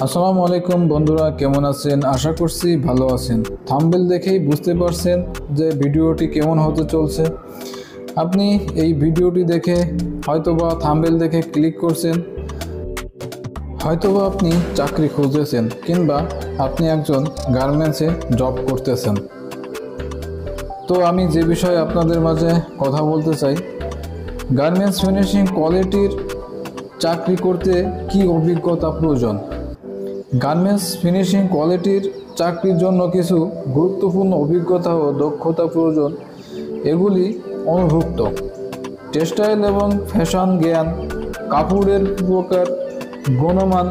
আসসালামু আলাইকুম বন্ধুরা, কেমন আছেন? আশা করছি ভালো আছেন। থাম্বনেল দেখেই বুঝতে পারছেন যে ভিডিওটি কেমন হতে চলছে। আপনি এই ভিডিওটি দেখে হয়তোবা থাম্বনেল দেখে ক্লিক করছেন, হয়তোবা আপনি চাকরি খুঁজতেছেন কিংবা আপনি একজন গার্মেন্টসে জব করতেছেন। তো আমি যে বিষয়ে আপনাদের মাঝে কথা বলতে চাই, গার্মেন্টস ফিনিশিং কোয়ালিটির চাকরি করতে কি অভিজ্ঞতা প্রয়োজন। গার্মেন্টস ফিনিশিং কোয়ালিটির চাকরির জন্য কিছু গুরুত্বপূর্ণ অভিজ্ঞতা ও দক্ষতা প্রয়োজন। এগুলি অন্তর্ভুক্ত: টেক্সটাইল এবং ফ্যাশন জ্ঞান, কাপড়ের প্রকার, গুণমান,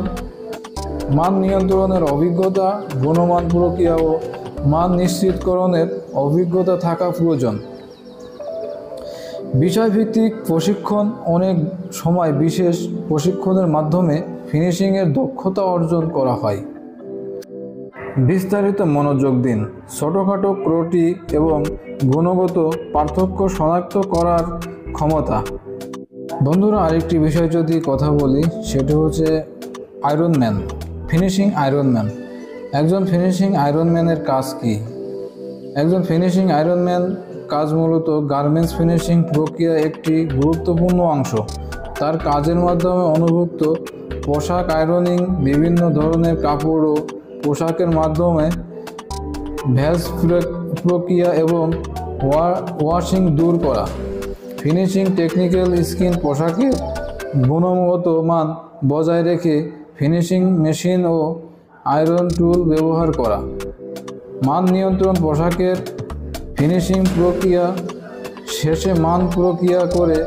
মান নিয়ন্ত্রণের অভিজ্ঞতা, গুণমান প্রক্রিয়া ও মান নিশ্চিতকরণের অভিজ্ঞতা থাকা প্রয়োজন। বিষয়ভিত্তিক প্রশিক্ষণ: অনেক সময় বিশেষ প্রশিক্ষণের মাধ্যমে ফিনিশিংয়ের দক্ষতা অর্জন করা হয়। বিস্তারিত মনোযোগ দিন। ছোটোখাটো ত্রুটি এবং গুণগত পার্থক্য শনাক্ত করার ক্ষমতা। বন্ধুরা, আরেকটি বিষয় যদি কথা বলি, সেটি হচ্ছে আয়রনম্যান, ফিনিশিং আয়রনম্যান। একজন ফিনিশিং আয়রনম্যানের কাজ কি? একজন ফিনিশিং আয়রনম্যান কাজ মূলত গার্মেন্টস ফিনিশিং প্রক্রিয়া একটি গুরুত্বপূর্ণ অংশ। তার কাজের মাধ্যমে অনুভূত পোশাক আয়রনিং, বিভিন্ন ধরনের কাপড় ও পোশাকের মাধ্যমে ভ্যাজ প্রক্রিয়া এবং ওয়াশিং দূর করা। ফিনিশিং টেকনিক্যাল স্কিল: পোশাকের গুণগত মান বজায় রেখে ফিনিশিং মেশিন ও আয়রন টুল ব্যবহার করা। মান নিয়ন্ত্রণ: পোশাকের ফিনিশিং প্রক্রিয়া শেষে মান প্রক্রিয়া করে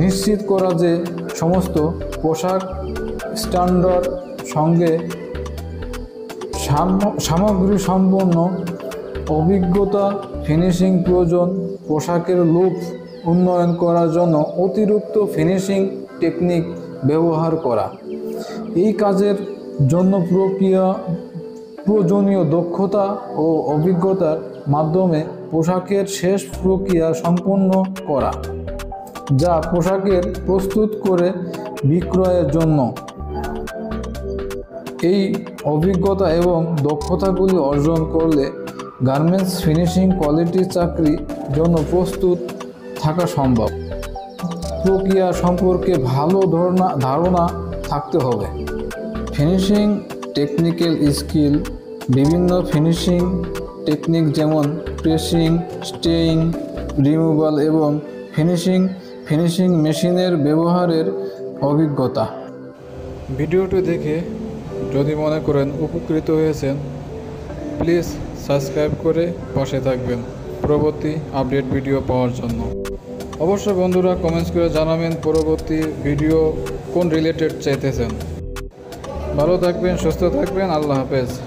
নিশ্চিত করা যে সমস্ত পোশাক স্ট্যান্ডার্ড সঙ্গে সামগ্রী সম্পন্ন। অভিজ্ঞতা: ফিনিশিং প্রয়োজন: পোশাকের লুক উন্নয়ন করার জন্য অতিরিক্ত ফিনিশিং টেকনিক ব্যবহার করা। এই কাজের জন্য প্রয়োজনীয় দক্ষতা ও অভিজ্ঞতার মাধ্যমে পোশাকের শেষ প্রক্রিয়া সম্পন্ন করা, যা পোশাকের প্রস্তুত করে বিক্রয়ের জন্য। এই অভিজ্ঞতা এবং দক্ষতাগুলি অর্জন করলে গার্মেন্টস ফিনিশিং কোয়ালিটির চাকরির জন্য প্রস্তুত থাকা সম্ভব। প্রক্রিয়া সম্পর্কে ভালো ধারণা থাকতে হবে। ফিনিশিং টেকনিক্যাল স্কিল: বিভিন্ন ফিনিশিং টেকনিক যেমন প্রেসিং, স্টেইং, রিমুভাল এবং ফিনিশিং মেশিনের ব্যবহারের অভিজ্ঞতা। ভিডিওটি দেখে যদি মনে করেন উপকৃত হয়েছেন, প্লিজ সাবস্ক্রাইব করে পাশে থাকবেন পরবর্তী আপডেট ভিডিও পাওয়ার জন্য। অবশ্যই বন্ধুরা কমেন্টস করে জানাবেন পরবর্তী ভিডিও কোন রিলেটেড চাইতেছেন। ভালো থাকবেন, সুস্থ থাকবেন। আল্লাহ হাফেজ।